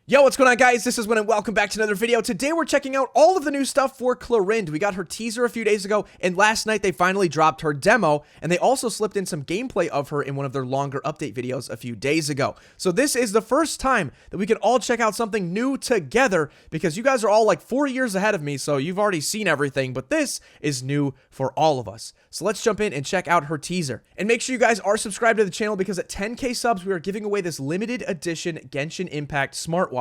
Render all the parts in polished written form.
Yo, what's going on, guys? This is Win and welcome back to another video. Today we're checking out all of the new stuff for Clorinde. We got her teaser a few days ago, and last night they finally dropped her demo, and they also slipped in some gameplay of her in one of their longer update videos a few days ago. So this is the first time that we can all check out something new together, because you guys are all like 4 years ahead of me, so you've already seen everything, but this is new for all of us. So let's jump in and check out her teaser. And make sure you guys are subscribed to the channel, because at 10K subs, we are giving away this limited edition Genshin Impact smartwatch.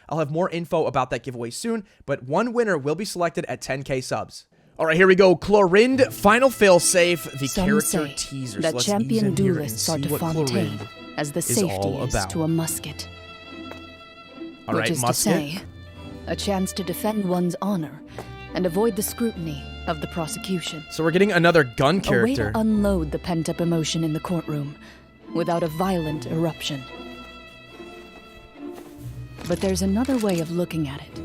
I'll have more info about that giveaway soon, but one winner will be selected at 10K subs. All right, here we go. Clorinde, final failsafe, the Some character say teaser. that champion duelists are to Fontaine Clorinde as the is safety all is about. to a musket. All Which right, is to musket. say, a chance to defend one's honor and avoid the scrutiny of the prosecution. So we're getting another gun A way character. to unload the pent-up emotion in the courtroom without a violent eruption. But there's another way of looking at it,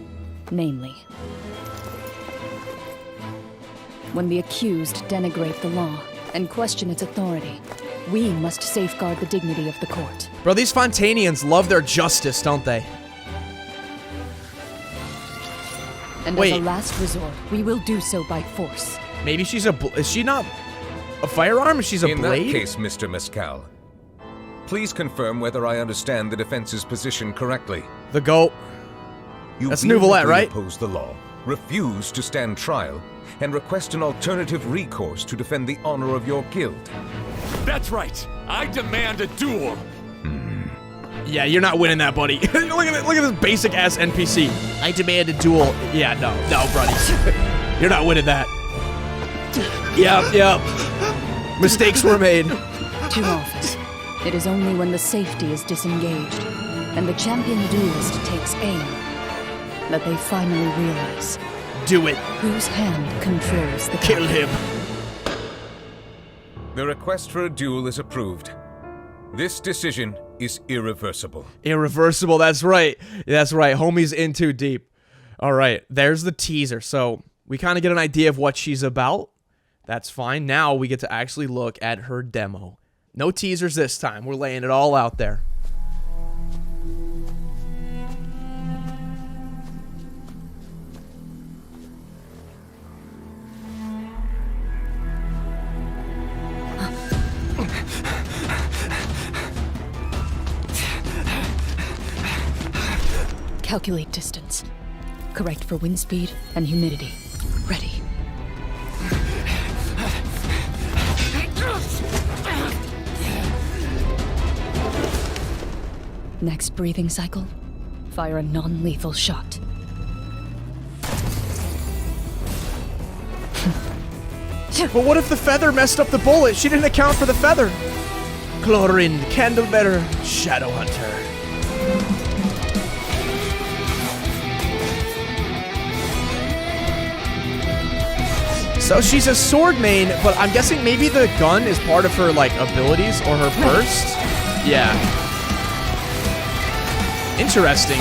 namely, when the accused denigrate the law and question its authority, we must safeguard the dignity of the court. Bro, these Fontainians love their justice, don't they? And Wait. as a last resort, we will do so by force. Maybe she's is she not a firearm? She's a In blade? that case, Mr. Mescal, please confirm whether I understand the defense's position correctly. The GOAT. You That's Nouvellette, vehemently right? oppose the law, refuse to stand trial, and request an alternative recourse to defend the honor of your guild. That's right. I demand a duel. Yeah, you're not winning that, buddy. Look at this basic ass NPC. I demand a duel. Yeah, no, buddy. You're not winning that. Yep. Mistakes were made. Too often, it is only when the safety is disengaged and the champion duelist takes aim that they finally realize Do it. whose hand controls the Kill gun. him. The request for a duel is approved. This decision is irreversible. Irreversible, that's right. That's right. Homie's in too deep. All right, there's the teaser. So we kind of get an idea of what she's about. That's fine. Now we get to actually look at her demo. No teasers this time. We're laying it all out there. Calculate distance. Correct for wind speed and humidity. Ready. Next breathing cycle, fire a non-lethal shot. But what if the feather messed up the bullet? She didn't account for the feather. Clorinde, Candlebearer, Shadow Hunter. So she's a sword main, but I'm guessing maybe the gun is part of her, like, abilities or her burst? Yeah. Interesting.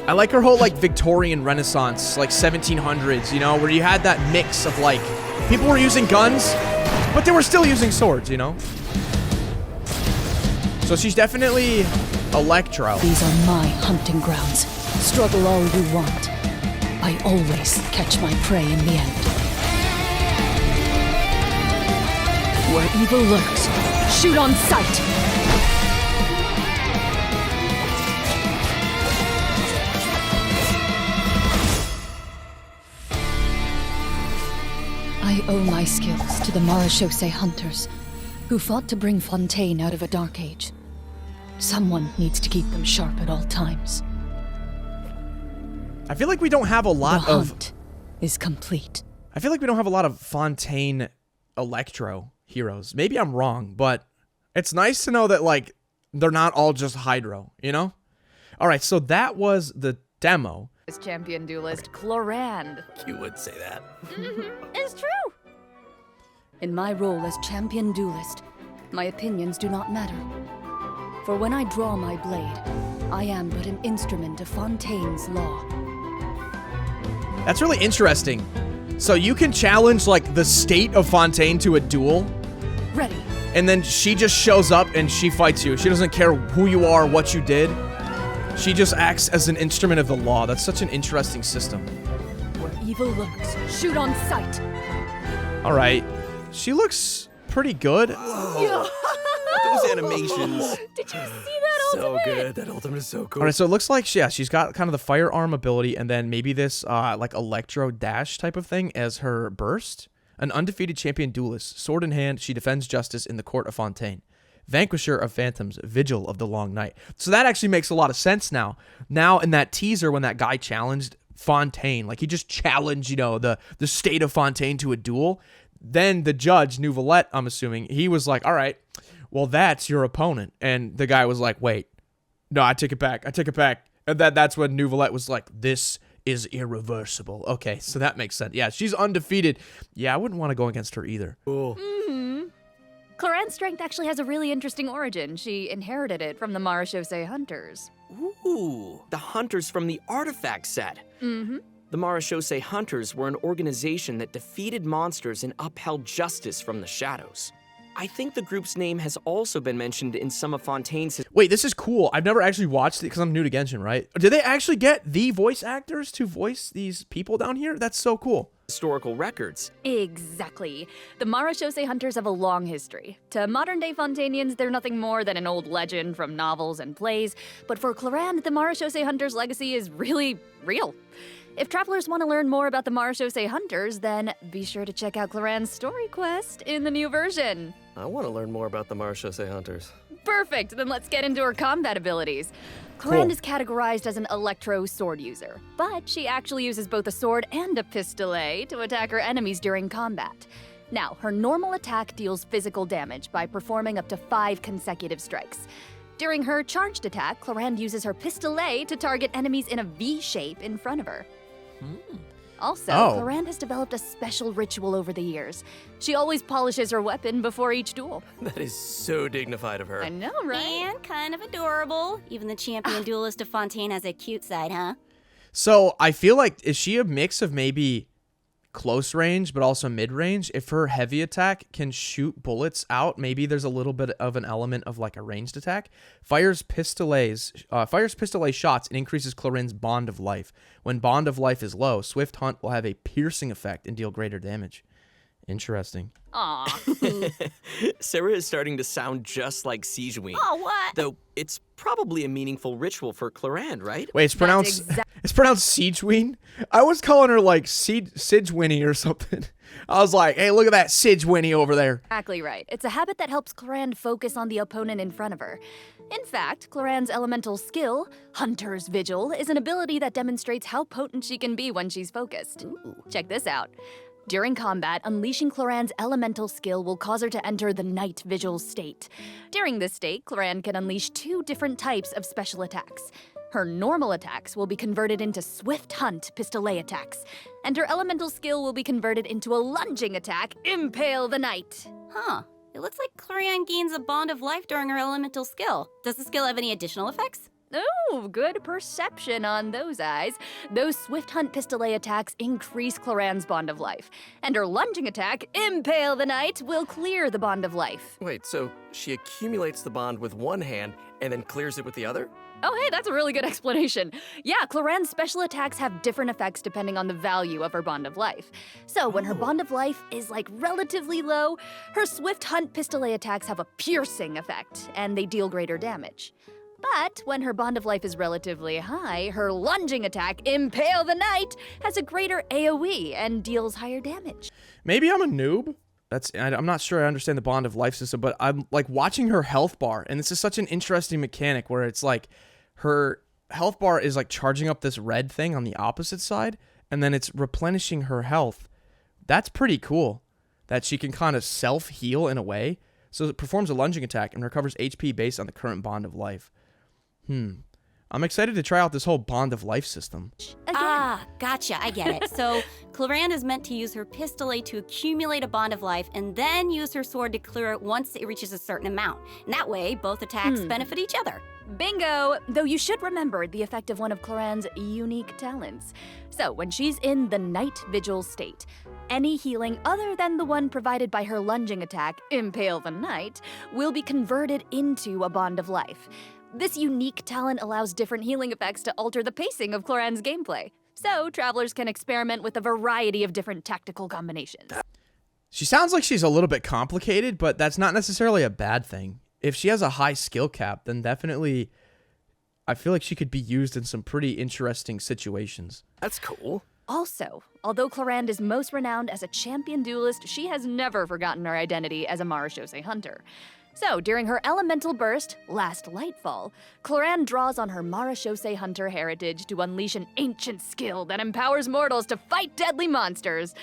I like her whole, like, Victorian Renaissance, like, 1700s, you know, where you had that mix of, like, people were using guns, but they were still using swords, you know? So she's definitely Electro. These are my hunting grounds. Struggle all you want. I always catch my prey in the end. Where evil lurks, shoot on sight! I owe my skills to the Marechaussee hunters, who fought to bring Fontaine out of a dark age. Someone needs to keep them sharp at all times. I feel like we don't have a lot The of... hunt is complete. I feel like we don't have a lot of Fontaine Electro heroes. Maybe I'm wrong, but it's nice to know that, like, they're not all just Hydro, you know? All right, so that was the demo. As champion duelist Clorinde. You would say that. It's true. In my role as champion duelist, my opinions do not matter. For when I draw my blade, I am but an instrument of Fontaine's law. That's really interesting. So you can challenge, like, the state of Fontaine to a duel, Ready. and then she just shows up and she fights you. She doesn't care who you are, what you did. She just acts as an instrument of the law. That's such an interesting system. Where evil lurks, shoot on sight. All right. She looks pretty good. Those animations. Did you see that So ultimate? good. That ultimate is so cool. All right, so it looks like, yeah, she's got kind of the firearm ability and then maybe this, like, electro dash type of thing as her burst. An undefeated champion duelist. Sword in hand, she defends justice in the court of Fontaine. Vanquisher of phantoms, vigil of the long night. So that actually makes a lot of sense now. Now, in that teaser, when that guy challenged Fontaine, like, he just challenged, you know, the state of Fontaine to a duel. Then the judge, Nouvelette, I'm assuming, he was like, all right, well, that's your opponent. And the guy was like, wait, no, I take it back. And that's when Nouvelette was like, this is irreversible. Okay, so that makes sense. Yeah, she's undefeated. Yeah, I wouldn't want to go against her either. Cool. Clorinde's strength actually has a really interesting origin. She inherited it from the Marechaussee Hunters. Ooh, the hunters from the artifact set. Mm-hmm. The Marechaussee Hunters were an organization that defeated monsters and upheld justice from the shadows. I think the group's name has also been mentioned in some of Fontaine's Wait, this is cool. I've never actually watched it because I'm new to Genshin, right? Did they actually get the voice actors to voice these people down here? That's so cool. historical records. Exactly. The Marechaussee Hunters have a long history. To modern-day Fontainians, they're nothing more than an old legend from novels and plays, but for Clorinde, the Marechaussee Hunters' legacy is really real. If travelers want to learn more about the Marechaussee Hunters, then be sure to check out Clorinde's story quest in the new version. I want to learn more about the Marechaussee Hunters. Perfect, then let's get into her combat abilities. Clorinde Cool. is categorized as an electro sword user, but she actually uses both a sword and a pistolet to attack her enemies during combat. Now, her normal attack deals physical damage by performing up to 5 consecutive strikes. During her charged attack, Clorinde uses her pistolet to target enemies in a V shape in front of her. Also, Oh. Clorinde has developed a special ritual over the years. She always polishes her weapon before each duel. That is so dignified of her. I know, right? And kind of adorable. Even the champion duelist of Fontaine has a cute side, huh? So I feel like, is she a mix of maybe close range but also mid range? If her heavy attack can shoot bullets out, maybe there's a little bit of an element of like a ranged attack. Fires pistolet shots and increases Clorinde's bond of life. When bond of life is low, Swift Hunt will have a piercing effect and deal greater damage. Interesting. Aw. Sarah is starting to sound just like Sijuin. Oh, what? Though it's probably a meaningful ritual for Clorinde, right? Wait, it's pronounced exact- it's pronounced Siegeween? I was calling her like Sidgewinnie or something. I was like, hey, look at that Sidgewinnie over there. Exactly right. It's a habit that helps Clorinde focus on the opponent in front of her. In fact, Clorinde's elemental skill, Hunter's Vigil, is an ability that demonstrates how potent she can be when she's focused. Check this out. During combat, unleashing Clorinde's elemental skill will cause her to enter the night vigil state. During this state, Clorinde can unleash 2 different types of special attacks. Her normal attacks will be converted into Swift Hunt pistolet attacks, and her elemental skill will be converted into a lunging attack, Impale the Night. Huh. It looks like Clorinde gains a bond of life during her elemental skill. Does the skill have any additional effects? Oh, good perception on those eyes. Those Swift Hunt pistolet attacks increase Clorinde's bond of life, and her lunging attack, Impale the Night, will clear the bond of life. Wait, so she accumulates the bond with one hand and then clears it with the other? Oh, hey, that's a really good explanation. Yeah, Clorinde's special attacks have different effects depending on the value of her bond of life. So when her bond of life is like relatively low, her Swift Hunt pistolet attacks have a piercing effect, and they deal greater damage. But when her bond of life is relatively high, her lunging attack, Impale the Night, has a greater AoE and deals higher damage. Maybe I'm a noob. I'm not sure I understand the bond of life system, but I'm like watching her health bar, and this is such an interesting mechanic where it's like her health bar is like charging up this red thing on the opposite side, and then it's replenishing her health. That's pretty cool that she can kind of self-heal in a way. So it performs a lunging attack and recovers HP based on the current bond of life. I'm excited to try out this whole bond of life system. Again, Ah, gotcha. I get it. So Clorinde is meant to use her pistolet to accumulate a bond of life and then use her sword to clear it once it reaches a certain amount. And that way, both attacks benefit each other. Bingo! Though you should remember the effect of one of Clorande's unique talents. So, when she's in the Night Vigil state, any healing other than the one provided by her lunging attack, Impale the Knight, will be converted into a Bond of Life. This unique talent allows different healing effects to alter the pacing of Clorande's gameplay, so travelers can experiment with a variety of different tactical combinations. She sounds like she's a little bit complicated, but that's not necessarily a bad thing. If she has a high skill cap, then definitely I feel like she could be used in some pretty interesting situations. That's cool. Also, although Clorinde is most renowned as a champion duelist, she has never forgotten her identity as a Marechaussee hunter. So, during her elemental burst, Last Lightfall, Clorinde draws on her Marechaussee hunter heritage to unleash an ancient skill that empowers mortals to fight deadly monsters.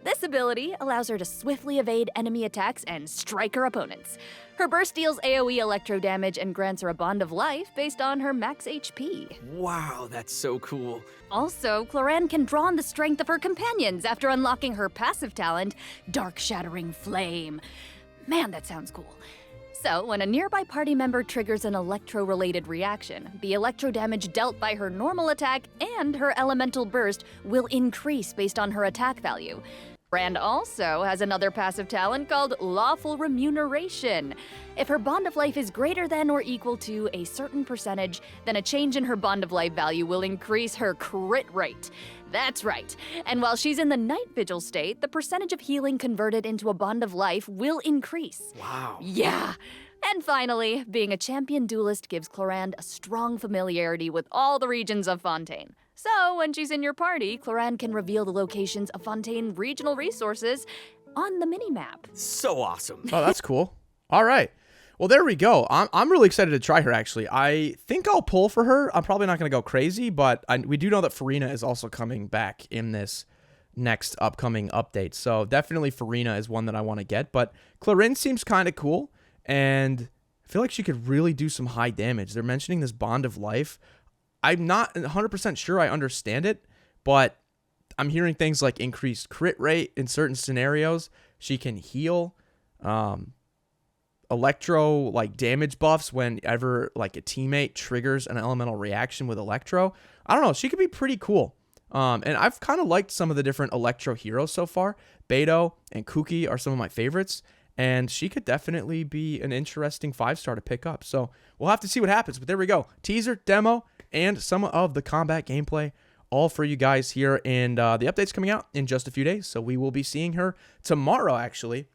This ability allows her to swiftly evade enemy attacks and strike her opponents. Her burst deals AoE electro damage and grants her a Bond of Life based on her max HP. Wow, that's so cool. Also, Clorinde can draw on the strength of her companions after unlocking her passive talent, Dark Shattering Flame. Man, that sounds cool. So, when a nearby party member triggers an electro-related reaction, the electro damage dealt by her normal attack and her elemental burst will increase based on her attack value. Clorinde also has another passive talent called Lawful Remuneration. If her Bond of Life is greater than or equal to a certain percentage, then a change in her Bond of Life value will increase her crit rate. That's right. And while she's in the Night Vigil state, the percentage of healing converted into a Bond of Life will increase. Wow. Yeah. And finally, being a champion duelist gives Clorinde a strong familiarity with all the regions of Fontaine. So, when she's in your party, Clorinde can reveal the locations of Fontaine regional resources on the minimap. So awesome. Oh, that's cool. All right. Well, there we go. I'm really excited to try her, actually. I think I'll pull for her. I'm probably not going to go crazy, but we do know that Farina is also coming back in this next upcoming update. So definitely Farina is one that I want to get, but Clorinde seems kind of cool, and I feel like she could really do some high damage. They're mentioning this Bond of Life. I'm not 100% sure I understand it, but I'm hearing things like increased crit rate in certain scenarios. She can heal, electro like damage buffs whenever like a teammate triggers an elemental reaction with electro. I don't know. She could be pretty cool. And I've kind of liked some of the different electro heroes so far. Beto and Kuki are some of my favorites, and she could definitely be an interesting 5-star to pick up. So we'll have to see what happens. But there we go. Teaser, demo, and some of the combat gameplay all for you guys here. And the update's coming out in just a few days. So we will be seeing her tomorrow, actually.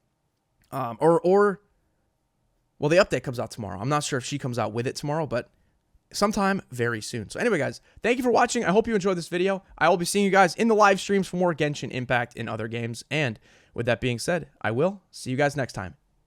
Well, the update comes out tomorrow. I'm not sure if she comes out with it tomorrow, but sometime very soon. So anyway, guys, thank you for watching. I hope you enjoyed this video. I will be seeing you guys in the live streams for more Genshin Impact and other games. And with that being said, I will see you guys next time.